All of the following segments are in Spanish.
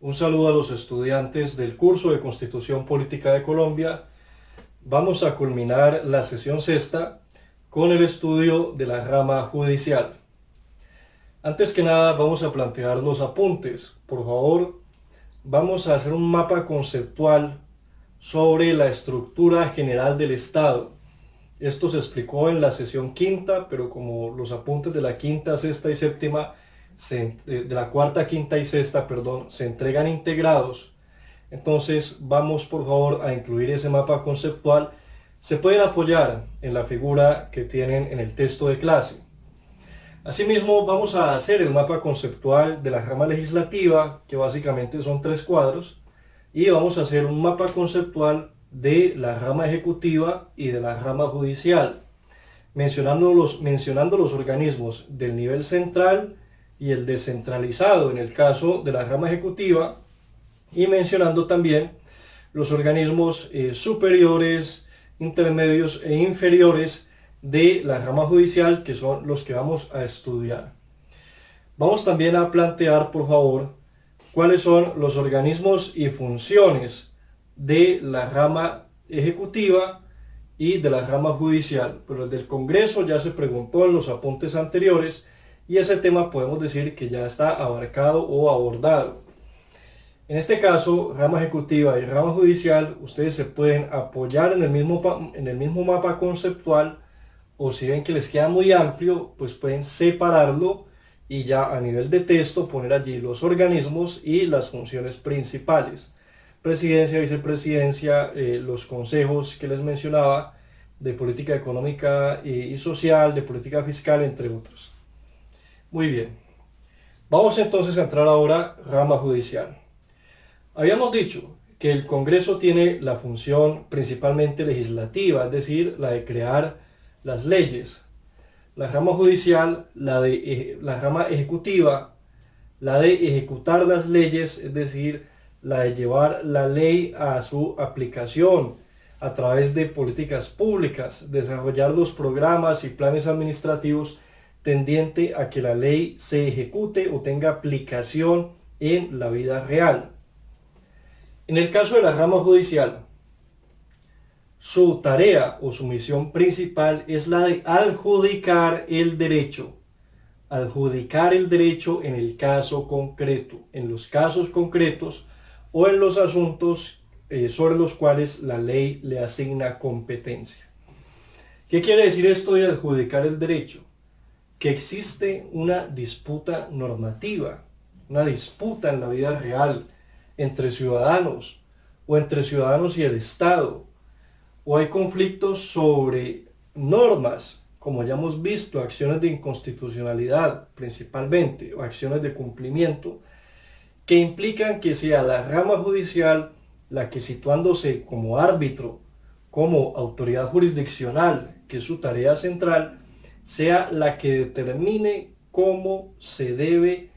Un saludo a los estudiantes del curso de Constitución Política de Colombia. Vamos a culminar la sesión sexta con el estudio de la rama judicial. Antes que nada vamos a plantear los apuntes. Por favor, vamos a hacer un mapa conceptual sobre la estructura general del Estado. Esto se explicó en la sesión quinta, pero como los apuntes de la quinta, sexta y séptima, de la cuarta, quinta y sexta, perdón, se entregan integrados, entonces vamos por favor a incluir ese mapa conceptual. Se pueden apoyar en la figura que tienen en el texto de clase. Asimismo, vamos a hacer el mapa conceptual de la rama legislativa, que básicamente son 3 cuadros, y vamos a hacer un mapa conceptual de la rama ejecutiva y de la rama judicial, mencionando los organismos del nivel central y el descentralizado en el caso de la rama ejecutiva, y mencionando también los organismos superiores, intermedios e inferiores de la rama judicial, que son los que vamos a estudiar. Vamos también a plantear, por favor, cuáles son los organismos y funciones de la rama ejecutiva y de la rama judicial. Pero el del Congreso ya se preguntó en los apuntes anteriores y ese tema podemos decir que ya está abarcado o abordado. En este caso, rama ejecutiva y rama judicial, ustedes se pueden apoyar en el mismo mapa conceptual, o si ven que les queda muy amplio, pues pueden separarlo y ya a nivel de texto poner allí los organismos y las funciones principales. Presidencia, vicepresidencia, los consejos que les mencionaba, de política económica y social, de política fiscal, entre otros. Muy bien. Vamos entonces a entrar ahora rama judicial. Habíamos dicho que el Congreso tiene la función principalmente legislativa, es decir, la de crear las leyes. La rama judicial, la rama ejecutiva, la de ejecutar las leyes, es decir, la de llevar la ley a su aplicación a través de políticas públicas, desarrollar los programas y planes administrativos tendiente a que la ley se ejecute o tenga aplicación en la vida real. En el caso de la rama judicial, su tarea o su misión principal es la de adjudicar el derecho. Adjudicar el derecho en el caso concreto, en los casos concretos o en los asuntos sobre los cuales la ley le asigna competencia. ¿Qué quiere decir esto de adjudicar el derecho? Que existe una disputa normativa, una disputa en la vida real entre ciudadanos o entre ciudadanos y el Estado, o hay conflictos sobre normas, como ya hemos visto, acciones de inconstitucionalidad principalmente, o acciones de cumplimiento, que implican que sea la rama judicial la que, situándose como árbitro, como autoridad jurisdiccional, que es su tarea central, sea la que determine cómo se debe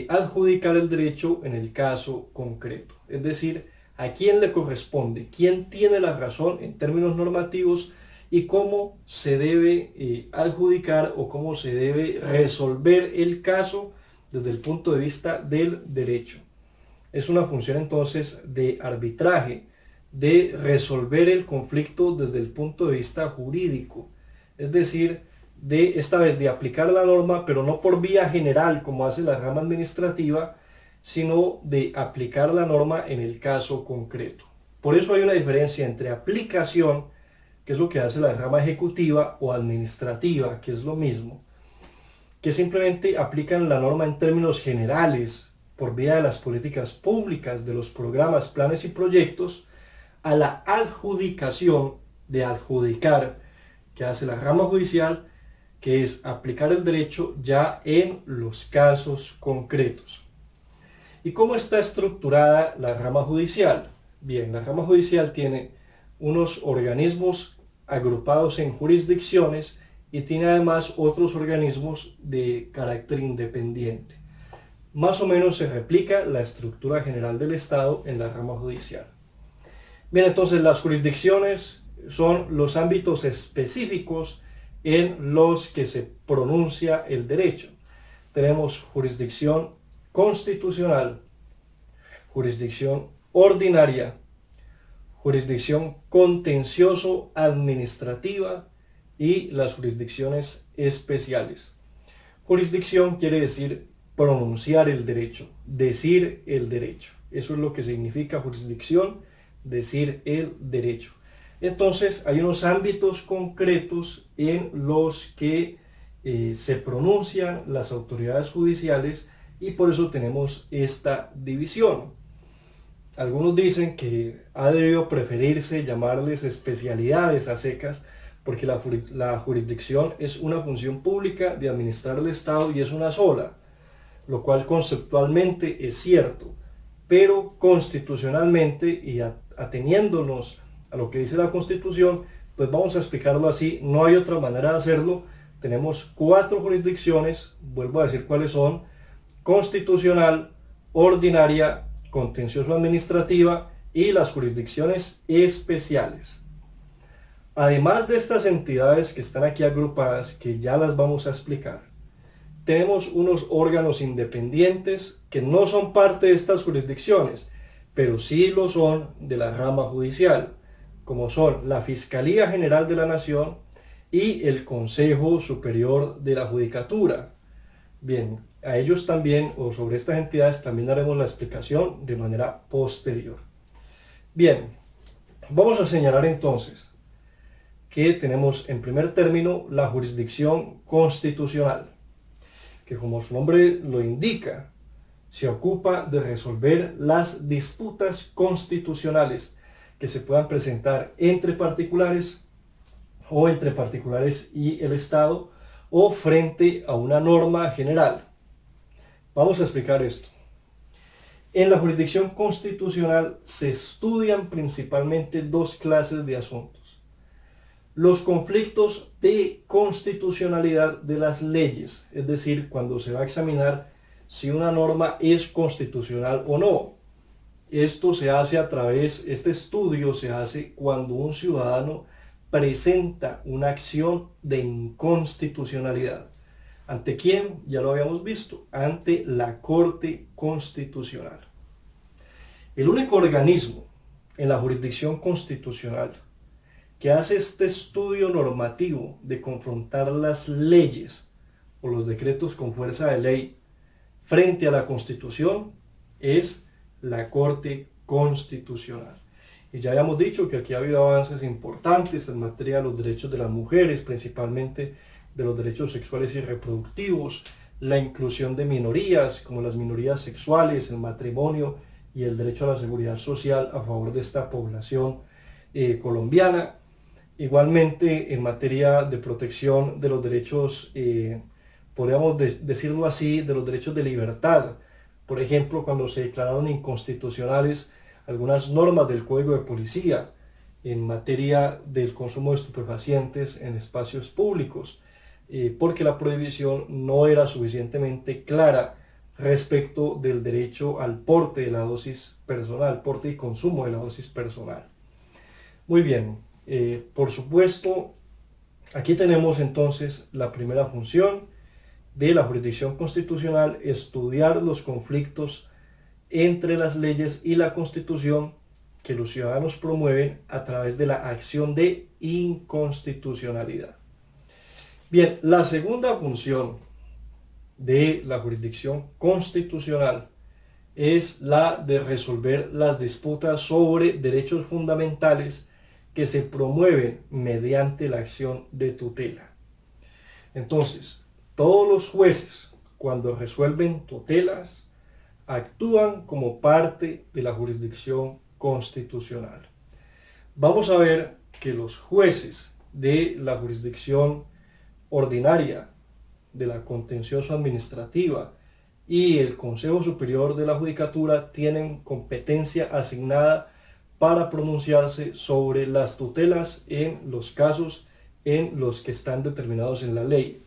adjudicar el derecho en el caso concreto. Es decir, a quién le corresponde, quién tiene la razón en términos normativos y cómo se debe adjudicar o cómo se debe resolver el caso desde el punto de vista del derecho. Es una función entonces de arbitraje, de resolver el conflicto desde el punto de vista jurídico, es decir, de esta vez de aplicar la norma, pero no por vía general como hace la rama administrativa, sino de aplicar la norma en el caso concreto. Por eso hay una diferencia entre aplicación, que es lo que hace la rama ejecutiva, o administrativa, que es lo mismo, que simplemente aplican la norma en términos generales, por vía de las políticas públicas, de los programas, planes y proyectos, a la adjudicación, de adjudicar, que hace la rama judicial, que es aplicar el derecho ya en los casos concretos. ¿Y cómo está estructurada la rama judicial? Bien, la rama judicial tiene unos organismos agrupados en jurisdicciones y tiene además otros organismos de carácter independiente. Más o menos se replica la estructura general del Estado en la rama judicial. Bien, entonces las jurisdicciones son los ámbitos específicos en los que se pronuncia el derecho. Tenemos jurisdicción constitucional, jurisdicción ordinaria, jurisdicción contencioso-administrativa y las jurisdicciones especiales. Jurisdicción quiere decir pronunciar el derecho, decir el derecho. Eso es lo que significa jurisdicción, decir el derecho. Entonces hay unos ámbitos concretos en los que se pronuncian las autoridades judiciales y por eso tenemos esta división. Algunos dicen que ha debido preferirse llamarles especialidades a secas porque la jurisdicción es una función pública de administrar el Estado y es una sola, lo cual conceptualmente es cierto, pero constitucionalmente y ateniéndonos a lo que dice la Constitución, pues vamos a explicarlo así, no hay otra manera de hacerlo. Tenemos 4 jurisdicciones, vuelvo a decir cuáles son: constitucional, ordinaria, contencioso administrativa y las jurisdicciones especiales. Además de estas entidades que están aquí agrupadas, que ya las vamos a explicar, tenemos unos órganos independientes que no son parte de estas jurisdicciones, pero sí lo son de la rama judicial, como son la Fiscalía General de la Nación y el Consejo Superior de la Judicatura. Bien, a ellos también, o sobre estas entidades, también haremos la explicación de manera posterior. Bien, vamos a señalar entonces que tenemos en primer término la jurisdicción constitucional, que como su nombre lo indica, se ocupa de resolver las disputas constitucionales que se puedan presentar entre particulares o entre particulares y el Estado o frente a una norma general. Vamos a explicar esto. En la jurisdicción constitucional se estudian principalmente 2 clases de asuntos: los conflictos de constitucionalidad de las leyes, es decir, cuando se va a examinar si una norma es constitucional o no. Esto se hace este estudio se hace cuando un ciudadano presenta una acción de inconstitucionalidad. ¿Ante quién? Ya lo habíamos visto, ante la Corte Constitucional. El único organismo en la jurisdicción constitucional que hace este estudio normativo de confrontar las leyes o los decretos con fuerza de ley frente a la Constitución es la Corte Constitucional. Y ya habíamos dicho que aquí ha habido avances importantes en materia de los derechos de las mujeres, principalmente de los derechos sexuales y reproductivos, la inclusión de minorías como las minorías sexuales, el matrimonio y el derecho a la seguridad social a favor de esta población colombiana. Igualmente en materia de protección de los derechos, podríamos decirlo así, de los derechos de libertad. Por ejemplo, cuando se declararon inconstitucionales algunas normas del Código de Policía en materia del consumo de estupefacientes en espacios públicos, porque la prohibición no era suficientemente clara respecto del derecho al porte de la dosis personal, porte y consumo de la dosis personal. Muy bien, por supuesto, aquí tenemos entonces la primera función de la jurisdicción constitucional: estudiar los conflictos entre las leyes y la Constitución que los ciudadanos promueven a través de la acción de inconstitucionalidad. Bien, la segunda función de la jurisdicción constitucional es la de resolver las disputas sobre derechos fundamentales que se promueven mediante la acción de tutela. Entonces, todos los jueces, cuando resuelven tutelas, actúan como parte de la jurisdicción constitucional. Vamos a ver que los jueces de la jurisdicción ordinaria, de la contencioso administrativa y el Consejo Superior de la Judicatura tienen competencia asignada para pronunciarse sobre las tutelas en los casos en los que están determinados en la ley.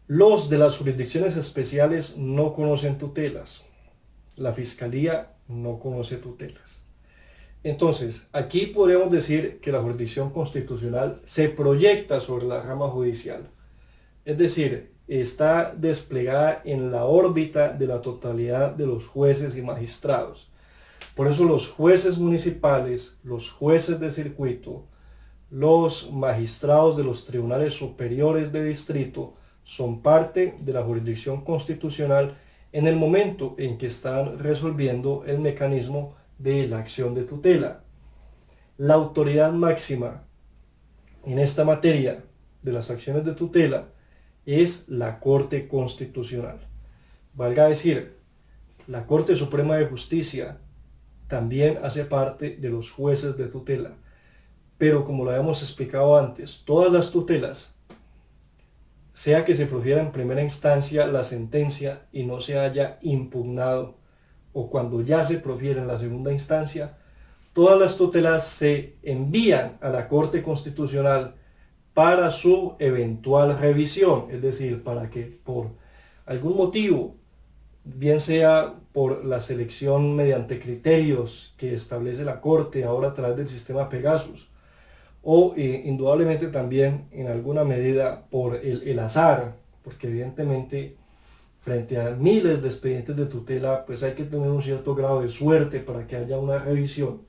Los de las jurisdicciones especiales no conocen tutelas. La Fiscalía no conoce tutelas. Entonces, aquí podríamos decir que la jurisdicción constitucional se proyecta sobre la rama judicial. Es decir, está desplegada en la órbita de la totalidad de los jueces y magistrados. Por eso los jueces municipales, los jueces de circuito, los magistrados de los tribunales superiores de distrito son parte de la jurisdicción constitucional en el momento en que están resolviendo el mecanismo de la acción de tutela. La autoridad máxima en esta materia de las acciones de tutela es la Corte Constitucional. Valga decir, la Corte Suprema de Justicia también hace parte de los jueces de tutela. Pero como lo habíamos explicado antes, todas las tutelas, sea que se profiera en primera instancia la sentencia y no se haya impugnado, o cuando ya se profiere en la segunda instancia, todas las tutelas se envían a la Corte Constitucional para su eventual revisión, es decir, para que por algún motivo, bien sea por la selección mediante criterios que establece la Corte ahora a través del sistema Pegasus, o indudablemente también en alguna medida por el azar, porque evidentemente frente a miles de expedientes de tutela, pues hay que tener un cierto grado de suerte para que haya una revisión.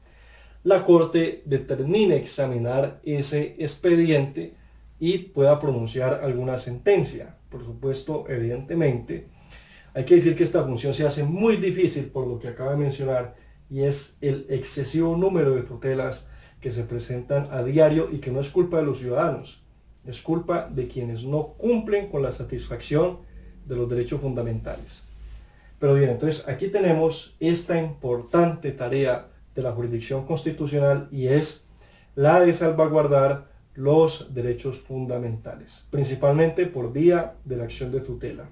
La Corte determine examinar ese expediente y pueda pronunciar alguna sentencia. Por supuesto, evidentemente, hay que decir que esta función se hace muy difícil por lo que acabo de mencionar, y es el excesivo número de tutelas que se presentan a diario y que no es culpa de los ciudadanos, es culpa de quienes no cumplen con la satisfacción de los derechos fundamentales. Pero bien, entonces aquí tenemos esta importante tarea de la jurisdicción constitucional, y es la de salvaguardar los derechos fundamentales, principalmente por vía de la acción de tutela.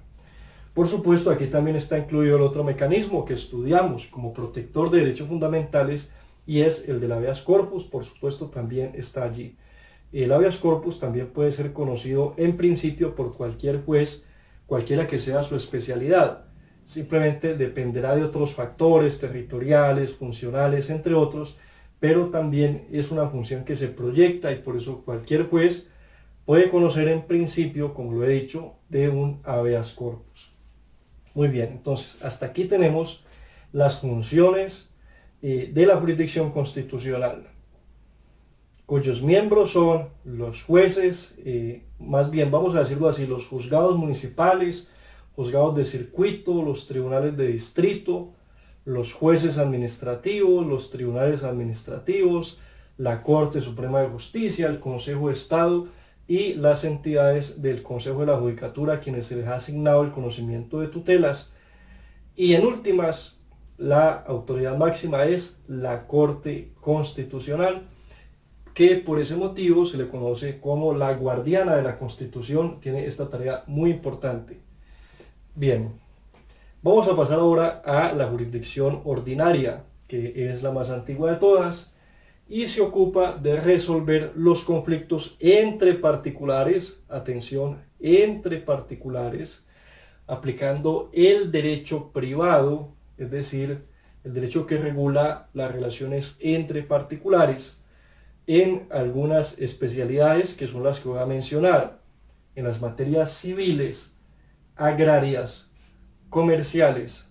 Por supuesto, aquí también está incluido el otro mecanismo que estudiamos como protector de derechos fundamentales, y es el del habeas corpus. Por supuesto, también está allí. El habeas corpus también puede ser conocido en principio por cualquier juez, cualquiera que sea su especialidad. Simplemente dependerá de otros factores territoriales, funcionales, entre otros, pero también es una función que se proyecta, y por eso cualquier juez puede conocer en principio, como lo he dicho, de un habeas corpus. Muy bien, entonces hasta aquí tenemos las funciones de la jurisdicción constitucional, cuyos miembros son los jueces, más bien vamos a decirlo así, los juzgados municipales, juzgados de circuito, los tribunales de distrito, los jueces administrativos, los tribunales administrativos, la Corte Suprema de Justicia, el Consejo de Estado y las entidades del Consejo de la Judicatura, a quienes se les ha asignado el conocimiento de tutelas. Y en últimas, la autoridad máxima es la Corte Constitucional, que por ese motivo se le conoce como la guardiana de la Constitución. Tiene esta tarea muy importante. Bien, vamos a pasar ahora a la jurisdicción ordinaria, que es la más antigua de todas, y se ocupa de resolver los conflictos entre particulares, atención, entre particulares, aplicando el derecho privado, es decir, el derecho que regula las relaciones entre particulares, en algunas especialidades que son las que voy a mencionar, en las materias civiles, agrarias, comerciales,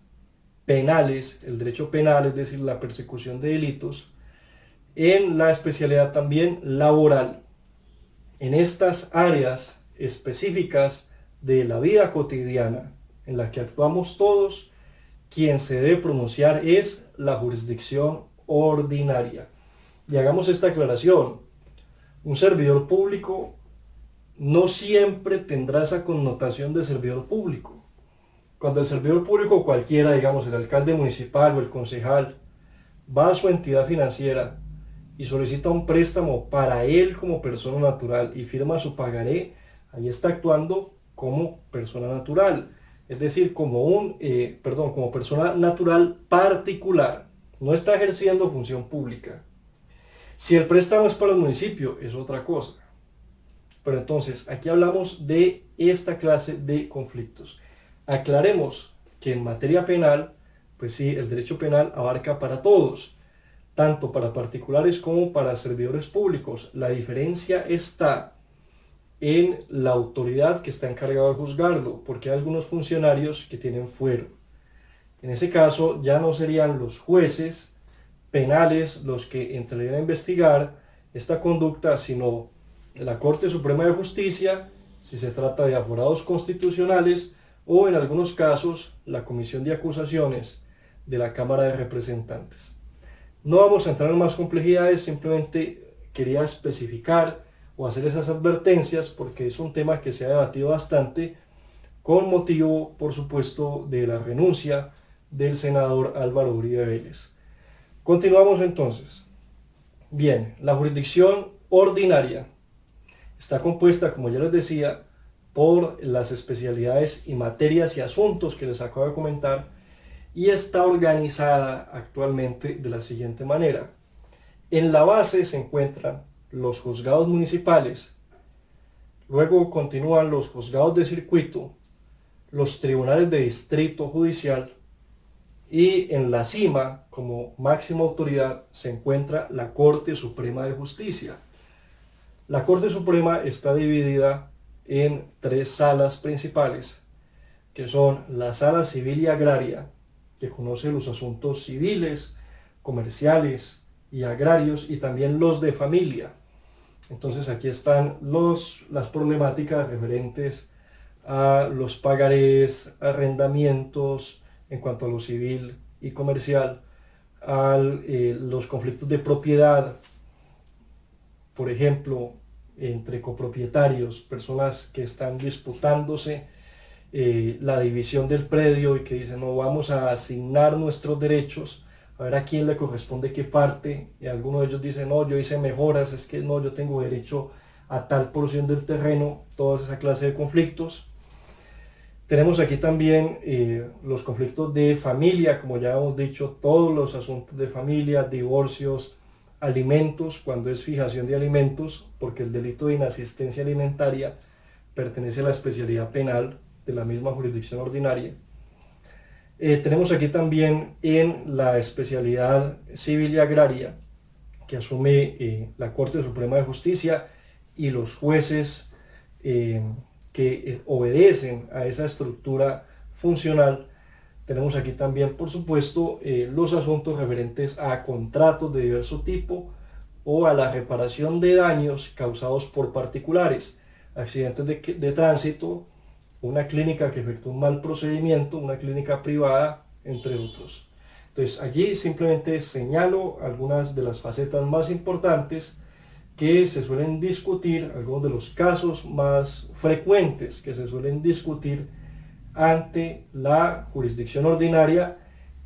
penales, el derecho penal, es decir, la persecución de delitos, en la especialidad también laboral. En estas áreas específicas de la vida cotidiana en la que actuamos todos, quien se debe pronunciar es la jurisdicción ordinaria. Y hagamos esta aclaración: un servidor público no siempre tendrá esa connotación de servidor público. Cuando el servidor público cualquiera, digamos el alcalde municipal o el concejal, va a su entidad financiera y solicita un préstamo para él como persona natural y firma su pagaré, ahí está actuando como persona natural, es decir, como persona natural particular, no está ejerciendo función pública. Si el préstamo es para el municipio, es otra cosa. Pero entonces, aquí hablamos de esta clase de conflictos. Aclaremos que en materia penal, pues sí, el derecho penal abarca para todos, tanto para particulares como para servidores públicos. La diferencia está en la autoridad que está encargada de juzgarlo, porque hay algunos funcionarios que tienen fuero. En ese caso ya no serían los jueces penales los que entrarían a investigar esta conducta, sino la Corte Suprema de Justicia, si se trata de aforados constitucionales, o en algunos casos la Comisión de Acusaciones de la Cámara de Representantes. No vamos a entrar en más complejidades, simplemente quería especificar o hacer esas advertencias porque es un tema que se ha debatido bastante con motivo, por supuesto, de la renuncia del senador Álvaro Uribe Vélez. Continuamos entonces. Bien, la jurisdicción ordinaria está compuesta, como ya les decía, por las especialidades y materias y asuntos que les acabo de comentar, y está organizada actualmente de la siguiente manera. En la base se encuentran los juzgados municipales, luego continúan los juzgados de circuito, los tribunales de distrito judicial, y en la cima, como máxima autoridad, se encuentra la Corte Suprema de Justicia. La Corte Suprema está dividida en 3 salas principales, que son la Sala Civil y Agraria, que conoce los asuntos civiles, comerciales y agrarios, y también los de familia. Entonces aquí están las problemáticas referentes a los pagarés, arrendamientos, en cuanto a lo civil y comercial, a los conflictos de propiedad, por ejemplo, entre copropietarios, personas que están disputándose la división del predio y que dicen, no, vamos a asignar nuestros derechos, a ver a quién le corresponde qué parte, y algunos de ellos dicen, no, yo hice mejoras, es que no, yo tengo derecho a tal porción del terreno, toda esa clase de conflictos. Tenemos aquí también los conflictos de familia, como ya hemos dicho, todos los asuntos de familia, divorcios, alimentos, cuando es fijación de alimentos, porque el delito de inasistencia alimentaria pertenece a la especialidad penal de la misma jurisdicción ordinaria. Tenemos aquí también en la especialidad civil y agraria, que asume la Corte Suprema de Justicia y los jueces que obedecen a esa estructura funcional. Tenemos aquí también, por supuesto, los asuntos referentes a contratos de diverso tipo o a la reparación de daños causados por particulares, accidentes de tránsito, una clínica que efectuó un mal procedimiento, una clínica privada, entre otros. Entonces, allí simplemente señalo algunas de las facetas más importantes que se suelen discutir, algunos de los casos más frecuentes que se suelen discutir ante la jurisdicción ordinaria,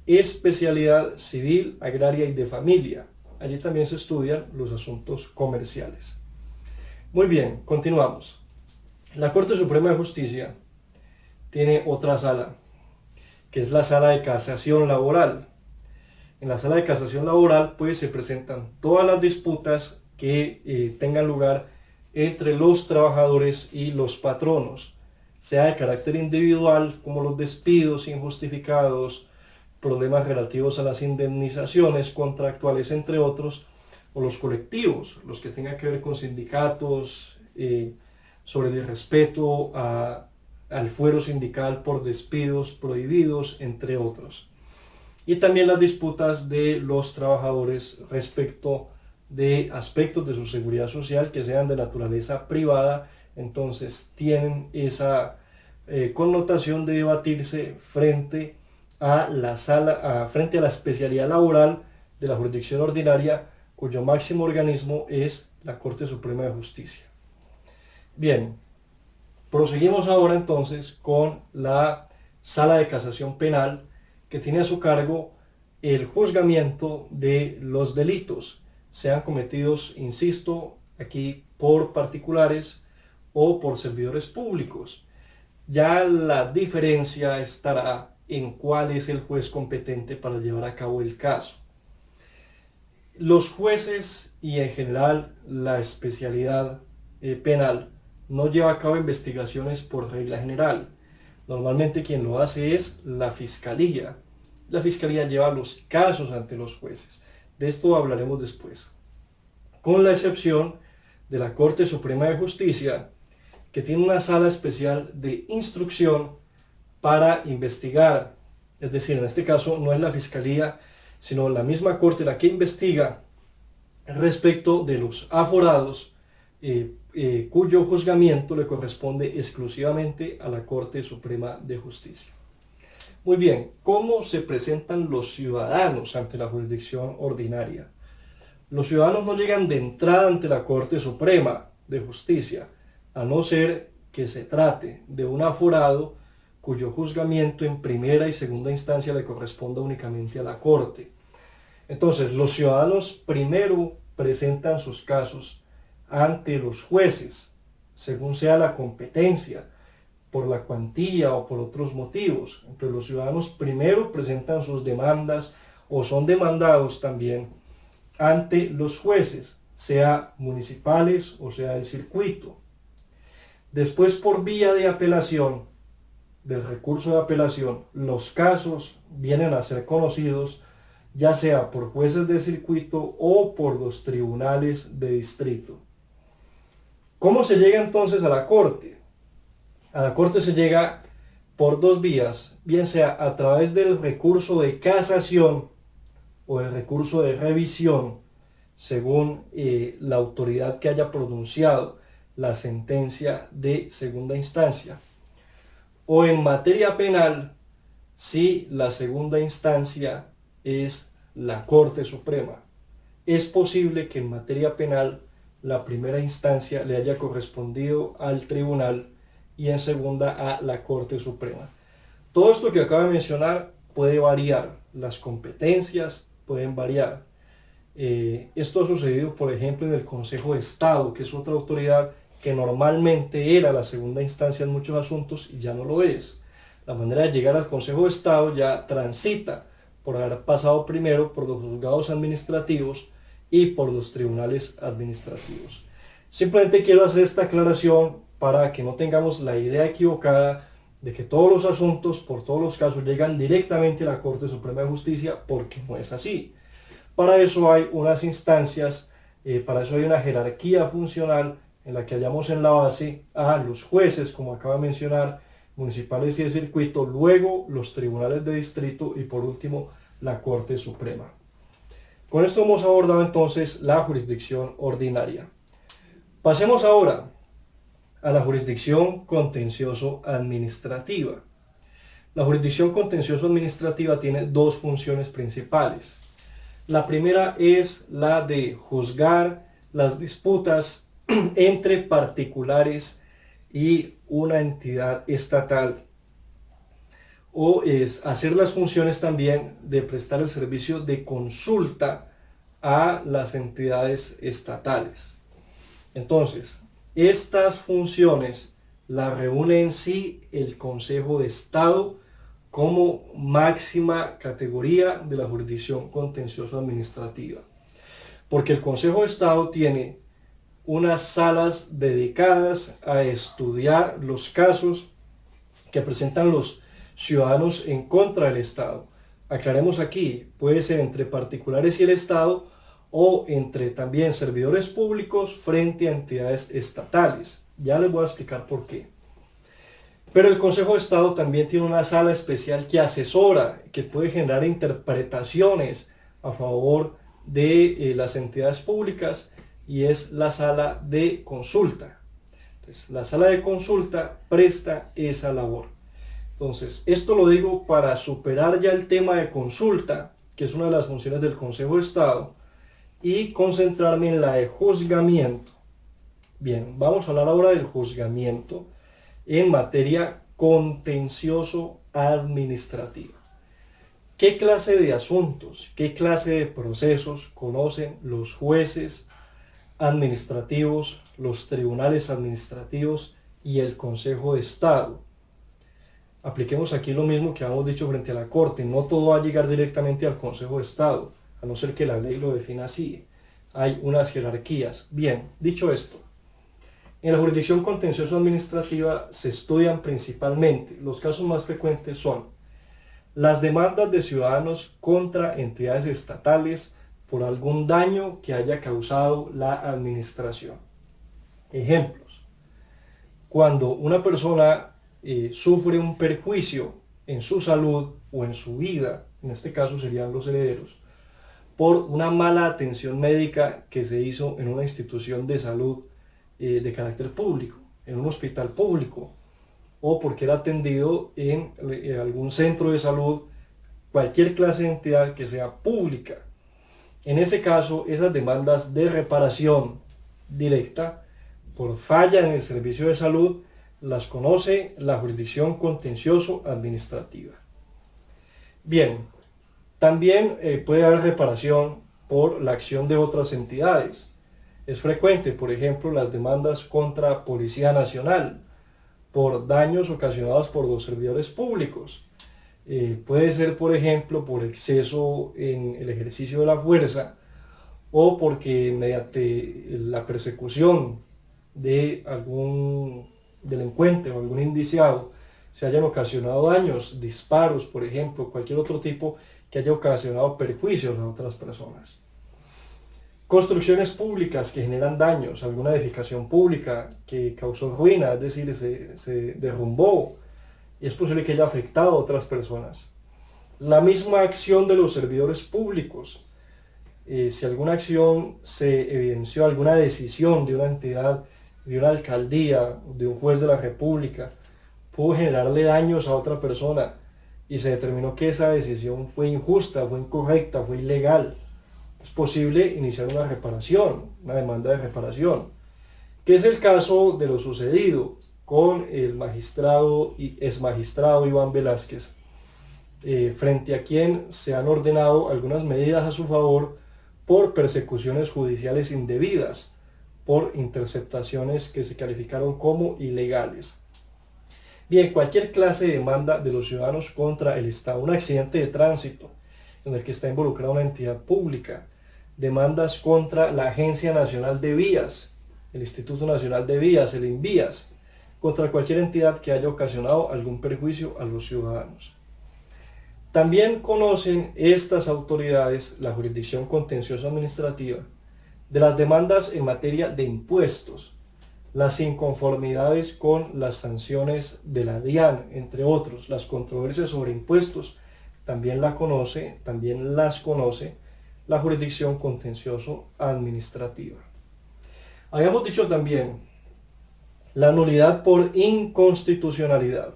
especialidad civil, agraria y de familia. Allí también se estudian los asuntos comerciales. Muy bien, continuamos. La Corte Suprema de Justicia tiene otra sala, que es la sala de casación laboral. En la sala de casación laboral pues se presentan todas las disputas que tengan lugar entre los trabajadores y los patronos, sea de carácter individual, como los despidos injustificados, problemas relativos a las indemnizaciones contractuales, entre otros, o los colectivos, los que tengan que ver con sindicatos, sobre el respeto al fuero sindical por despidos prohibidos, entre otros. Y también las disputas de los trabajadores respecto de aspectos de su seguridad social que sean de naturaleza privada, entonces tienen esa connotación de debatirse frente a frente a la especialidad laboral de la jurisdicción ordinaria, cuyo máximo organismo es la Corte Suprema de Justicia. Bien, proseguimos ahora entonces con la sala de casación penal, que tiene a su cargo el juzgamiento de los delitos, sean cometidos, insisto, aquí por particulares o por servidores públicos. Ya la diferencia estará en cuál es el juez competente para llevar a cabo el caso. Los jueces y en general la especialidad penal no lleva a cabo investigaciones por regla general. Normalmente quien lo hace es la Fiscalía. La Fiscalía lleva los casos ante los jueces. De esto hablaremos después. Con la excepción de la Corte Suprema de Justicia, que tiene una sala especial de instrucción para investigar. Es decir, en este caso no es la Fiscalía, sino la misma Corte la que investiga respecto de los aforados cuyo juzgamiento le corresponde exclusivamente a la Corte Suprema de Justicia. Muy bien, ¿cómo se presentan los ciudadanos ante la jurisdicción ordinaria? Los ciudadanos no llegan de entrada ante la Corte Suprema de Justicia, a no ser que se trate de un aforado cuyo juzgamiento en primera y segunda instancia le corresponda únicamente a la Corte. Entonces, los ciudadanos primero presentan sus casos ante los jueces, según sea la competencia, por la cuantía o por otros motivos. Entonces, los ciudadanos primero presentan sus demandas o son demandados también ante los jueces, sea municipales o sea del circuito. Después, por vía de apelación, del recurso de apelación, los casos vienen a ser conocidos ya sea por jueces de circuito o por los tribunales de distrito. ¿Cómo se llega entonces a la Corte? A la Corte se llega por dos vías, bien sea a través del recurso de casación o el recurso de revisión, según la autoridad que haya pronunciado la sentencia de segunda instancia, o en materia penal, si la segunda instancia es la Corte Suprema. Es posible que en materia penal la primera instancia le haya correspondido al tribunal y en segunda a la Corte Suprema. Todo esto que acabo de mencionar puede variar, las competencias pueden variar. Esto ha sucedido, por ejemplo, en el Consejo de Estado, que es otra autoridad que normalmente era la segunda instancia en muchos asuntos y ya no lo es. La manera de llegar al Consejo de Estado ya transita por haber pasado primero por los juzgados administrativos y por los tribunales administrativos. Simplemente quiero hacer esta aclaración para que no tengamos la idea equivocada de que todos los asuntos, por todos los casos, llegan directamente a la Corte Suprema de Justicia, porque no es así. Para eso hay unas instancias, para eso hay una jerarquía funcional en la que hallamos en la base a los jueces, como acabo de mencionar, municipales y de circuito, luego los tribunales de distrito y por último la Corte Suprema. Con esto hemos abordado entonces la jurisdicción ordinaria. Pasemos ahora a la jurisdicción contencioso-administrativa. La jurisdicción contencioso-administrativa tiene dos funciones principales. La primera es la de juzgar las disputas entre particulares y una entidad estatal, o es hacer las funciones también de prestar el servicio de consulta a las entidades estatales. Entonces, estas funciones las reúne en sí el Consejo de Estado como máxima categoría de la jurisdicción contencioso administrativa, porque el Consejo de Estado tiene unas salas dedicadas a estudiar los casos que presentan los ciudadanos en contra del Estado. Aclaremos aquí, puede ser entre particulares y el Estado o entre también servidores públicos frente a entidades estatales. Ya les voy a explicar por qué. Pero el Consejo de Estado también tiene una sala especial que asesora, que puede generar interpretaciones a favor de las entidades públicas, y es la sala de consulta. Entonces, la sala de consulta presta esa labor. Entonces, esto lo digo para superar ya el tema de consulta, que es una de las funciones del Consejo de Estado, y concentrarme en la de juzgamiento. Bien, vamos a hablar ahora del juzgamiento en materia contencioso-administrativa. ¿Qué clase de asuntos, qué clase de procesos conocen los jueces administrativos, los tribunales administrativos y el Consejo de Estado? Apliquemos aquí lo mismo que habíamos dicho frente a la Corte. No todo va a llegar directamente al Consejo de Estado, a no ser que la ley lo defina así. Hay unas jerarquías. Bien, dicho esto, en la jurisdicción contencioso administrativa se estudian principalmente, los casos más frecuentes son las demandas de ciudadanos contra entidades estatales por algún daño que haya causado la administración. Ejemplos: cuando una persona sufre un perjuicio en su salud o en su vida, en este caso serían los herederos, por una mala atención médica que se hizo en una institución de salud de carácter público, en un hospital público, o porque era atendido en algún centro de salud, cualquier clase de entidad que sea pública. En ese caso, esas demandas de reparación directa por falla en el servicio de salud las conoce la jurisdicción contencioso administrativa. Bien, también puede haber reparación por la acción de otras entidades. Es frecuente, por ejemplo, las demandas contra Policía Nacional por daños ocasionados por los servidores públicos. Puede ser, por ejemplo, por exceso en el ejercicio de la fuerza o porque mediante la persecución de algún delincuente o algún indiciado se hayan ocasionado daños, disparos, por ejemplo, cualquier otro tipo que haya ocasionado perjuicios a otras personas. Construcciones públicas que generan daños, alguna edificación pública que causó ruina, es decir, se derrumbó y es posible que haya afectado a otras personas. La misma acción de los servidores públicos, si alguna acción se evidenció, alguna decisión de una entidad, de una alcaldía, de un juez de la república, pudo generarle daños a otra persona y se determinó que esa decisión fue injusta, fue incorrecta, fue ilegal, es posible iniciar una reparación, una demanda de reparación, que es el caso de lo sucedido con el magistrado y exmagistrado Iván Velázquez, frente a quien se han ordenado algunas medidas a su favor por persecuciones judiciales indebidas, por interceptaciones que se calificaron como ilegales. Bien, cualquier clase de demanda de los ciudadanos contra el Estado, un accidente de tránsito en el que está involucrada una entidad pública, demandas contra la Agencia Nacional de Vías, el Instituto Nacional de Vías, el INVÍAS, contra cualquier entidad que haya ocasionado algún perjuicio a los ciudadanos. También conocen estas autoridades la jurisdicción contencioso administrativa de las demandas en materia de impuestos, las inconformidades con las sanciones de la DIAN, entre otros, las controversias sobre impuestos, también las conoce la jurisdicción contencioso administrativa. Habíamos dicho también la nulidad por inconstitucionalidad,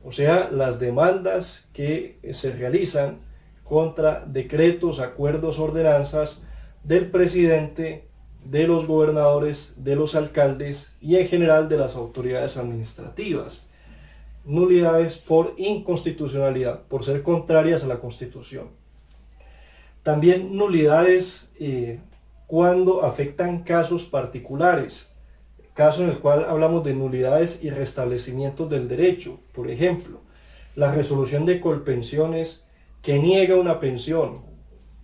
o sea, las demandas que se realizan contra decretos, acuerdos, ordenanzas del presidente, de los gobernadores, de los alcaldes y en general de las autoridades administrativas. Nulidades por inconstitucionalidad, por ser contrarias a la Constitución. También nulidades cuando afectan casos particulares, caso en el cual hablamos de nulidades y restablecimientos del derecho. Por ejemplo, la resolución de colpensiones que niega una pensión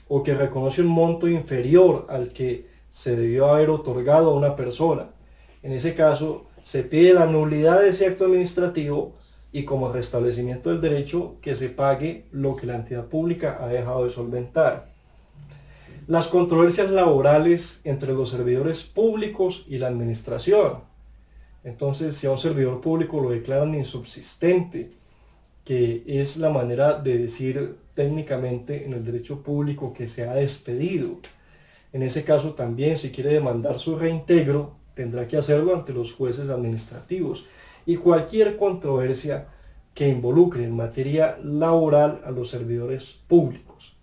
o que reconoce un monto inferior al que se debió haber otorgado a una persona. En ese caso, se pide la nulidad de ese acto administrativo y como restablecimiento del derecho que se pague lo que la entidad pública ha dejado de solventar. Las controversias laborales entre los servidores públicos y la administración. Entonces, si a un servidor público lo declaran insubsistente, que es la manera de decir técnicamente en el derecho público que se ha despedido, en ese caso también, si quiere demandar su reintegro, tendrá que hacerlo ante los jueces administrativos. Y cualquier controversia que involucre en materia laboral a los servidores públicos.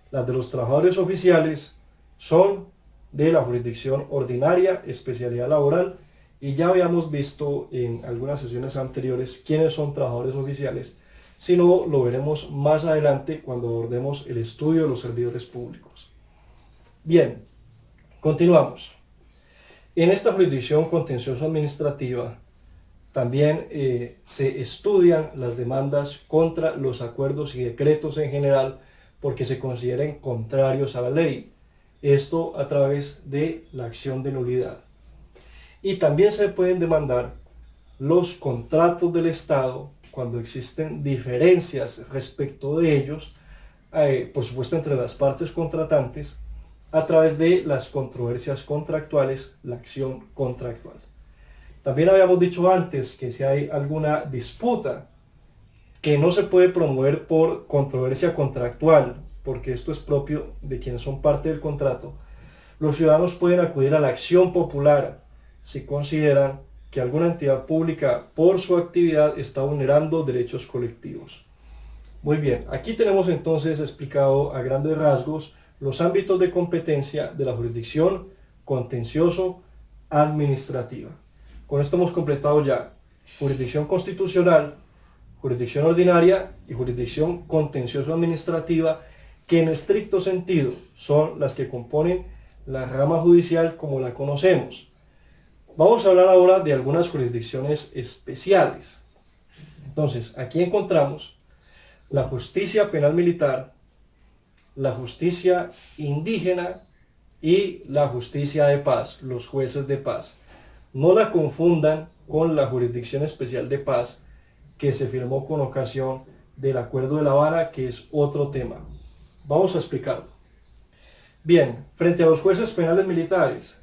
Las de los trabajadores oficiales son de la jurisdicción ordinaria, especialidad laboral, y ya habíamos visto en algunas sesiones anteriores quiénes son trabajadores oficiales, si no lo veremos más adelante cuando abordemos el estudio de los servidores públicos. Bien, continuamos. En esta jurisdicción contencioso administrativa también se estudian las demandas contra los acuerdos y decretos en general porque se consideren contrarios a la ley. Esto a través de la acción de nulidad. Y también se pueden demandar los contratos del Estado cuando existen diferencias respecto de ellos, por supuesto entre las partes contratantes, a través de las controversias contractuales, la acción contractual. También habíamos dicho antes que si hay alguna disputa que no se puede promover por controversia contractual, porque esto es propio de quienes son parte del contrato, los ciudadanos pueden acudir a la acción popular si consideran que alguna entidad pública por su actividad está vulnerando derechos colectivos. Muy bien, aquí tenemos entonces explicado a grandes rasgos los ámbitos de competencia de la jurisdicción contencioso administrativa. Con esto hemos completado ya jurisdicción constitucional, jurisdicción ordinaria y jurisdicción contencioso administrativa, que en estricto sentido son las que componen la rama judicial como la conocemos. Vamos a hablar ahora de algunas jurisdicciones especiales. Entonces, aquí encontramos la justicia penal militar, la justicia indígena y la justicia de paz, los jueces de paz. No la confundan con la jurisdicción especial de paz que se firmó con ocasión del Acuerdo de La Habana, que es otro tema. Vamos a explicarlo. Bien, frente a los jueces penales militares,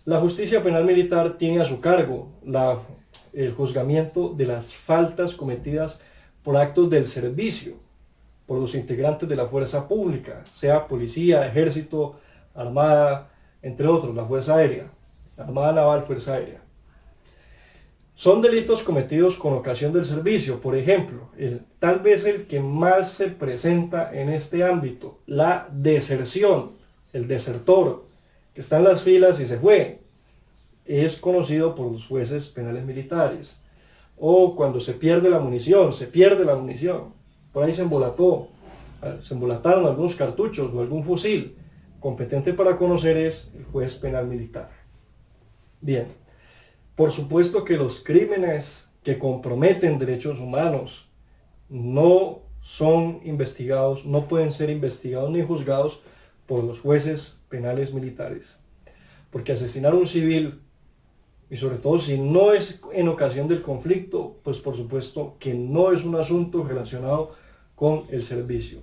la justicia penal militar tiene a su cargo el juzgamiento de las faltas cometidas por actos del servicio, por los integrantes de la fuerza pública, sea policía, ejército, armada, entre otros, la fuerza aérea, armada naval, fuerza aérea. Son delitos cometidos con ocasión del servicio, por ejemplo, tal vez el que más se presenta en este ámbito, la deserción, el desertor, que está en las filas y se fue, es conocido por los jueces penales militares. O cuando se pierde la munición, por ahí se embolataron algunos cartuchos o algún fusil, competente para conocer es el juez penal militar. Bien, por supuesto que los crímenes que comprometen derechos humanos no son investigados, no pueden ser investigados ni juzgados por los jueces penales militares. Porque asesinar a un civil, y sobre todo si no es en ocasión del conflicto, pues por supuesto que no es un asunto relacionado con el servicio.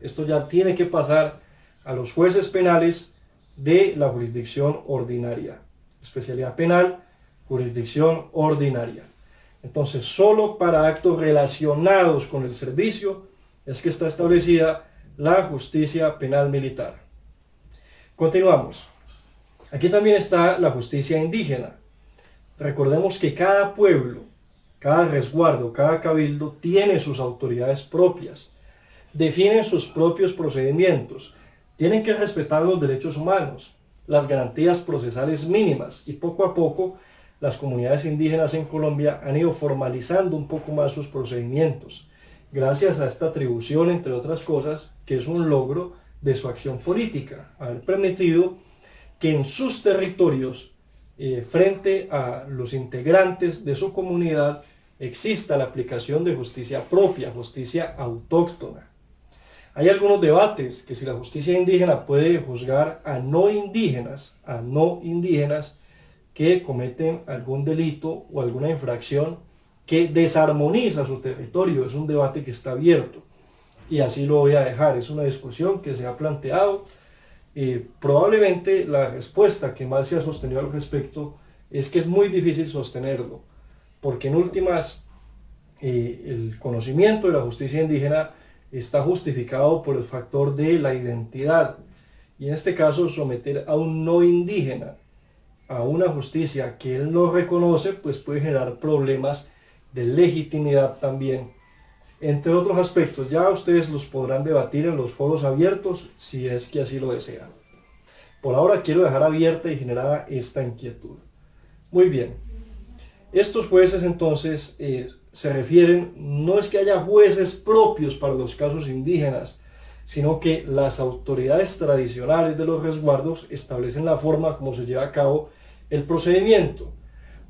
Esto ya tiene que pasar a los jueces penales de la jurisdicción ordinaria. Especialidad penal, jurisdicción ordinaria. Entonces, solo para actos relacionados con el servicio es que está establecida la justicia penal militar. Continuamos. Aquí también está la justicia indígena. Recordemos que cada pueblo, cada resguardo, cada cabildo tiene sus autoridades propias, definen sus propios procedimientos, tienen que respetar los derechos humanos, las garantías procesales mínimas, y poco a poco las comunidades indígenas en Colombia han ido formalizando un poco más sus procedimientos, gracias a esta atribución, entre otras cosas, que es un logro de su acción política, haber permitido que en sus territorios, frente a los integrantes de su comunidad, exista la aplicación de justicia propia, justicia autóctona. Hay algunos debates que si la justicia indígena puede juzgar a no indígenas que cometen algún delito o alguna infracción que desarmoniza su territorio. Es un debate que está abierto y así lo voy a dejar. Es una discusión que se ha planteado. Probablemente la respuesta que más se ha sostenido al respecto es que es muy difícil sostenerlo, porque en últimas el conocimiento de la justicia indígena está justificado por el factor de la identidad, y en este caso someter a un no indígena a una justicia que él no reconoce, pues puede generar problemas de legitimidad también, entre otros aspectos. Ya ustedes los podrán debatir en los foros abiertos si es que así lo desean. Por ahora quiero dejar abierta y generada esta inquietud. Muy bien, estos jueces entonces se refieren, no es que haya jueces propios para los casos indígenas, sino que las autoridades tradicionales de los resguardos establecen la forma como se lleva a cabo el procedimiento.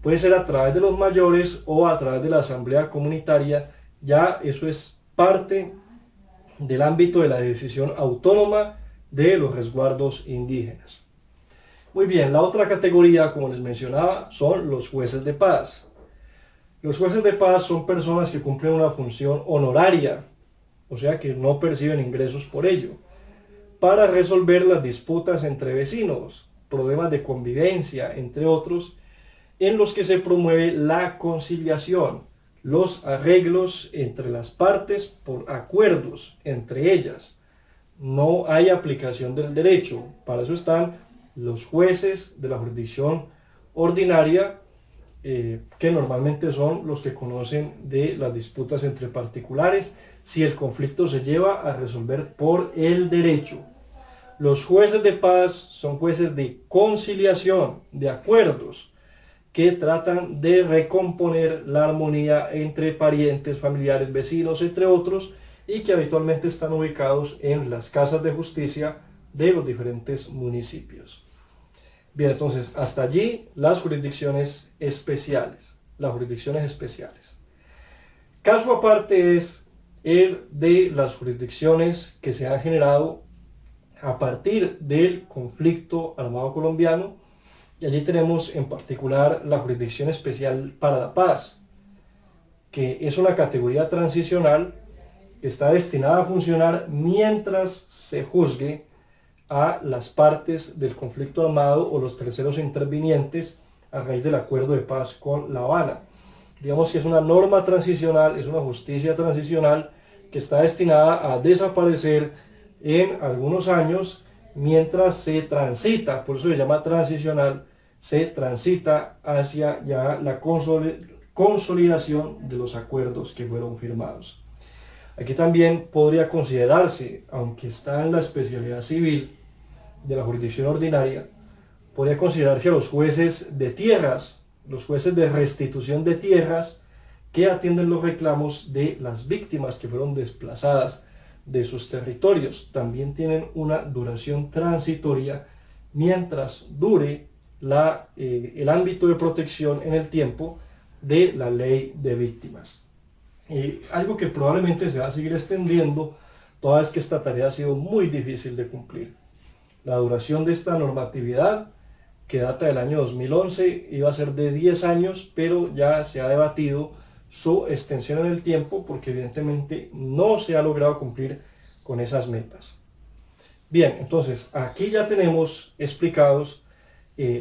Puede ser a través de los mayores o a través de la asamblea comunitaria. Ya eso es parte del ámbito de la decisión autónoma de los resguardos indígenas. Muy bien, la otra categoría, como les mencionaba, son los jueces de paz. Los jueces de paz son personas que cumplen una función honoraria, o sea que no perciben ingresos por ello, para resolver las disputas entre vecinos, problemas de convivencia, entre otros, en los que se promueve la conciliación, los arreglos entre las partes por acuerdos entre ellas. No hay aplicación del derecho. Para eso están los jueces de la jurisdicción ordinaria, que normalmente son los que conocen de las disputas entre particulares, si el conflicto se lleva a resolver por el derecho. Los jueces de paz son jueces de conciliación, de acuerdos, que tratan de recomponer la armonía entre parientes, familiares, vecinos, entre otros, y que habitualmente están ubicados en las casas de justicia de los diferentes municipios. Bien, entonces hasta allí las jurisdicciones especiales. Caso aparte es el de las jurisdicciones que se han generado a partir del conflicto armado colombiano, y allí tenemos en particular la Jurisdicción Especial para la Paz, que es una categoría transicional que está destinada a funcionar mientras se juzgue a las partes del conflicto armado o los terceros intervinientes a raíz del acuerdo de paz con La Habana. Digamos que es una norma transicional, es una justicia transicional que está destinada a desaparecer en algunos años mientras se transita, por eso se llama transicional, se transita hacia ya la consolidación de los acuerdos que fueron firmados. Aquí también podría considerarse, aunque está en la especialidad civil de la jurisdicción ordinaria, podría considerarse a los jueces de tierras, los jueces de restitución de tierras, que atienden los reclamos de las víctimas que fueron desplazadas de sus territorios. También tienen una duración transitoria mientras dure el ámbito de protección en el tiempo de la ley de víctimas. Algo que probablemente se va a seguir extendiendo, toda vez que esta tarea ha sido muy difícil de cumplir. La duración de esta normatividad, que data del año 2011, iba a ser de 10 años, pero ya se ha debatido su extensión en el tiempo porque evidentemente no se ha logrado cumplir con esas metas. Bien, entonces aquí ya tenemos explicados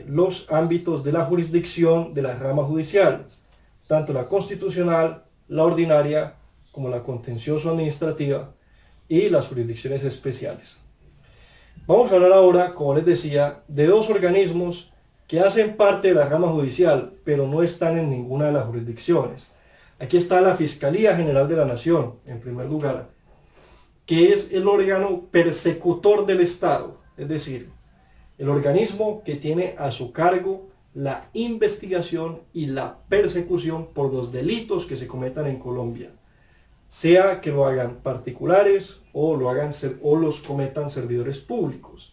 los ámbitos de la jurisdicción de la rama judicial, tanto la constitucional, la ordinaria, como la contencioso-administrativa y las jurisdicciones especiales. Vamos a hablar ahora, como les decía, de dos organismos que hacen parte de la rama judicial, pero no están en ninguna de las jurisdicciones. Aquí está la Fiscalía General de la Nación, en primer lugar, que es el órgano persecutor del Estado, es decir, el organismo que tiene a su cargo la investigación y la persecución por los delitos que se cometan en Colombia, sea que lo hagan particulares o los cometan servidores públicos.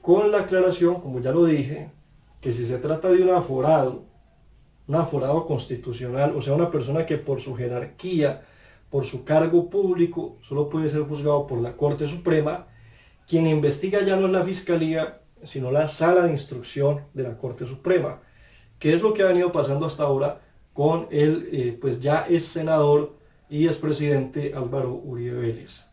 Con la aclaración, como ya lo dije, que si se trata de un aforado constitucional, o sea, una persona que por su jerarquía, por su cargo público, solo puede ser juzgado por la Corte Suprema, quien investiga ya no es la Fiscalía, sino la Sala de Instrucción de la Corte Suprema, que es lo que ha venido pasando hasta ahora con el pues ya es senador y expresidente Álvaro Uribe Vélez.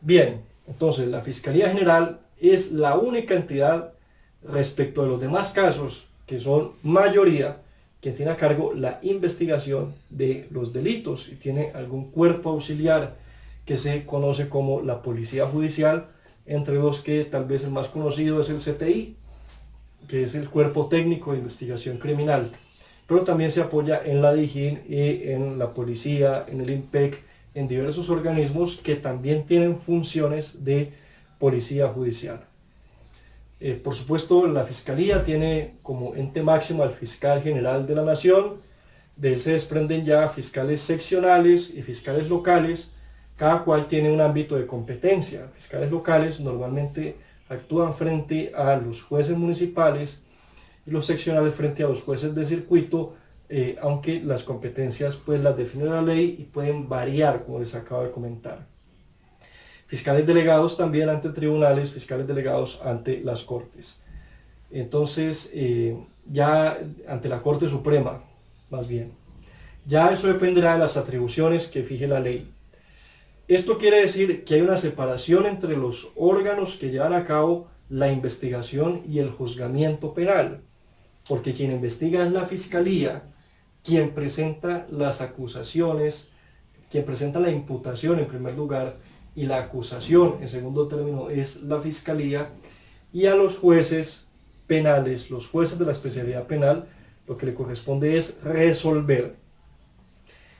Bien, entonces la Fiscalía General es la única entidad respecto de los demás casos, que son mayoría, que tiene a cargo la investigación de los delitos y tiene algún cuerpo auxiliar que se conoce como la Policía Judicial, entre los que tal vez el más conocido es el CTI, que es el Cuerpo Técnico de Investigación Criminal, pero también se apoya en la DIJÍN y en la policía, en el IMPEC, en diversos organismos que también tienen funciones de policía judicial. Por supuesto, la Fiscalía tiene como ente máximo al Fiscal General de la Nación. De él se desprenden ya fiscales seccionales y fiscales locales, cada cual tiene un ámbito de competencia. Fiscales locales normalmente actúan frente a los jueces municipales y los seccionales frente a los jueces de circuito, aunque las competencias pues las define la ley y pueden variar, como les acabo de comentar. Fiscales delegados también ante tribunales, fiscales delegados ante las cortes. Entonces, ya ante la Corte Suprema, más bien. Ya eso dependerá de las atribuciones que fije la ley. Esto quiere decir que hay una separación entre los órganos que llevan a cabo la investigación y el juzgamiento penal. porque quien investiga es la fiscalía, quien presenta las acusaciones, quien presenta la imputación en primer lugar y la acusación en segundo término es la fiscalía, y a los jueces penales, los jueces de la especialidad penal, lo que le corresponde es resolver.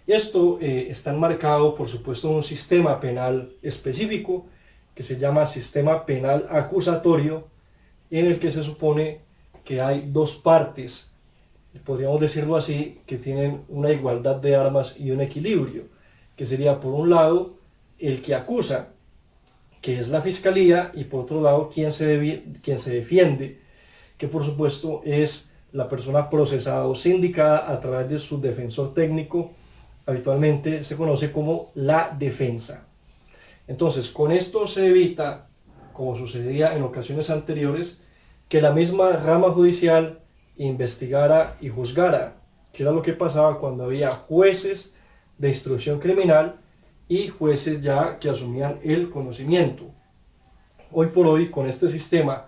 Esto está enmarcado, por supuesto, en un sistema penal específico que se llama sistema penal acusatorio, en el que se supone que hay dos partes, podríamos decirlo así, que tienen una igualdad de armas y un equilibrio, que sería por un lado el que acusa, que es la fiscalía, y por otro lado quien se defiende, que por supuesto es la persona procesada o sindicada a través de su defensor técnico. Habitualmente se conoce como la defensa. Entonces, con esto se evita, como sucedía en ocasiones anteriores, que la misma rama judicial investigara y juzgara, que era lo que pasaba cuando había jueces de instrucción criminal y jueces ya que asumían el conocimiento. Hoy por hoy, con este sistema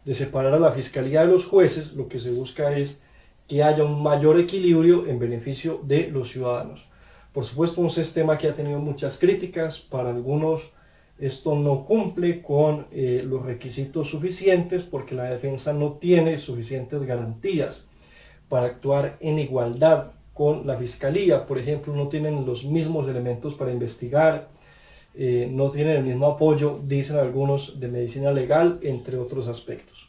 de separar a la fiscalía de los jueces, lo que se busca es que haya un mayor equilibrio en beneficio de los ciudadanos. Por supuesto, un sistema que ha tenido muchas críticas. Para algunos esto no cumple con los requisitos suficientes porque la defensa no tiene suficientes garantías para actuar en igualdad con la fiscalía. Por ejemplo, no tienen los mismos elementos para investigar, no tienen el mismo apoyo, dicen algunos, de medicina legal, entre otros aspectos.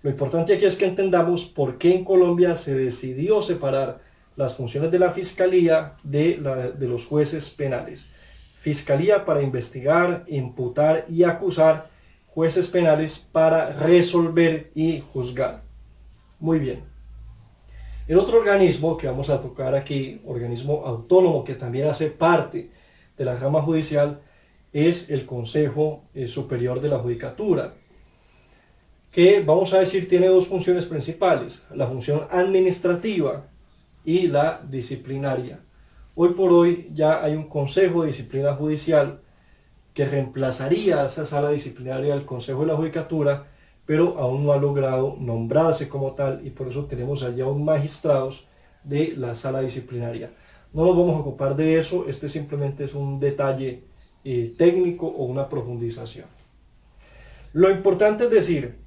Lo importante aquí es que entendamos por qué en Colombia se decidió separar las funciones de la fiscalía de los jueces penales. Fiscalía para investigar, imputar y acusar, jueces penales para resolver y juzgar. Muy bien. El otro organismo que vamos a tocar aquí, organismo autónomo que también hace parte de la rama judicial, es el Consejo Superior de la Judicatura, que vamos a decir tiene dos funciones principales: la función administrativa y la disciplinaria. Hoy por hoy ya hay un Consejo de Disciplina Judicial que reemplazaría a esa sala disciplinaria del Consejo de la Judicatura, pero aún no ha logrado nombrarse como tal, y por eso tenemos allá aún magistrados de la sala disciplinaria. No nos vamos a ocupar de eso, este simplemente es un detalle técnico o una profundización. Lo importante es decir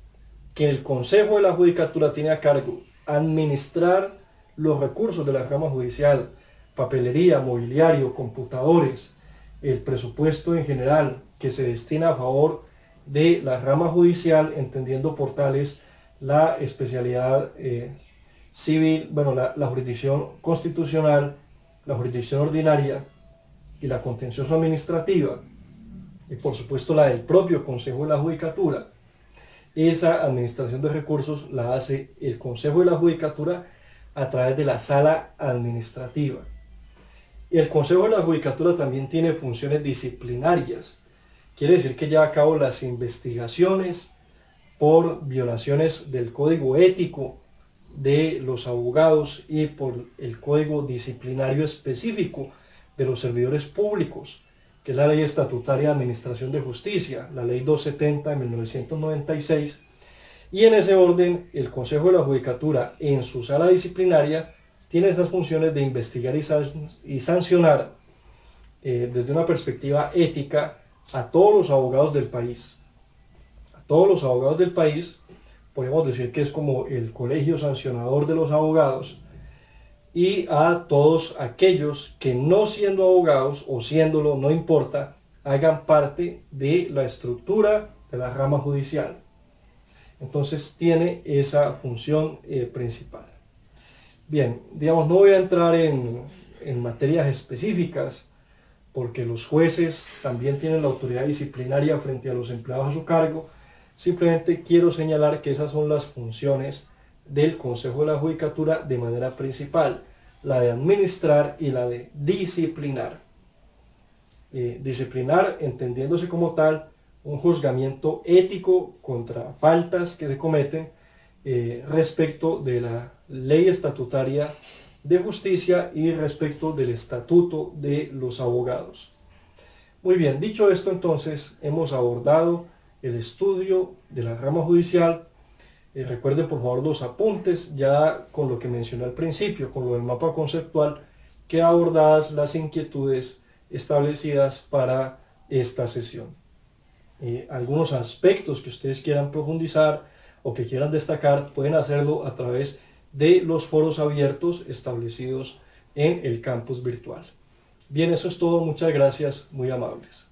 que el Consejo de la Judicatura tiene a cargo administrar los recursos de la rama judicial, papelería, mobiliario, computadores, el presupuesto en general que se destina a favor de la rama judicial, entendiendo por tales la especialidad civil, la jurisdicción constitucional, la jurisdicción ordinaria y la contencioso administrativa, y por supuesto la del propio Consejo de la Judicatura. Esa administración de recursos la hace el Consejo de la Judicatura a través de la sala administrativa. Y el Consejo de la Judicatura también tiene funciones disciplinarias. Quiere decir que lleva a cabo las investigaciones por violaciones del código ético de los abogados y por el código disciplinario específico de los servidores públicos, que es la Ley Estatutaria de Administración de Justicia, la Ley 270 de 1996, y en ese orden el Consejo de la Judicatura en su sala disciplinaria tiene esas funciones de investigar y sancionar desde una perspectiva ética a todos los abogados del país. A todos los abogados del país, podemos decir que es como el colegio sancionador de los abogados, y a todos aquellos que no siendo abogados o siéndolo, no importa, hagan parte de la estructura de la rama judicial. Entonces tiene esa función principal. Bien, digamos, no voy a entrar en materias específicas porque los jueces también tienen la autoridad disciplinaria frente a los empleados a su cargo. Simplemente quiero señalar que esas son las funciones del Consejo de la Judicatura de manera principal: la de administrar y la de disciplinar. Disciplinar entendiéndose como tal un juzgamiento ético contra faltas que se cometen respecto de la ley estatutaria de justicia y respecto del estatuto de los abogados. Muy bien, dicho esto, entonces hemos abordado el estudio de la rama judicial, Recuerde por favor los apuntes, ya con lo que mencioné al principio, con lo del mapa conceptual, que abordadas las inquietudes establecidas para esta sesión. Algunos aspectos que ustedes quieran profundizar o que quieran destacar, pueden hacerlo a través de los foros abiertos establecidos en el campus virtual. Bien, eso es todo. Muchas gracias, muy amables.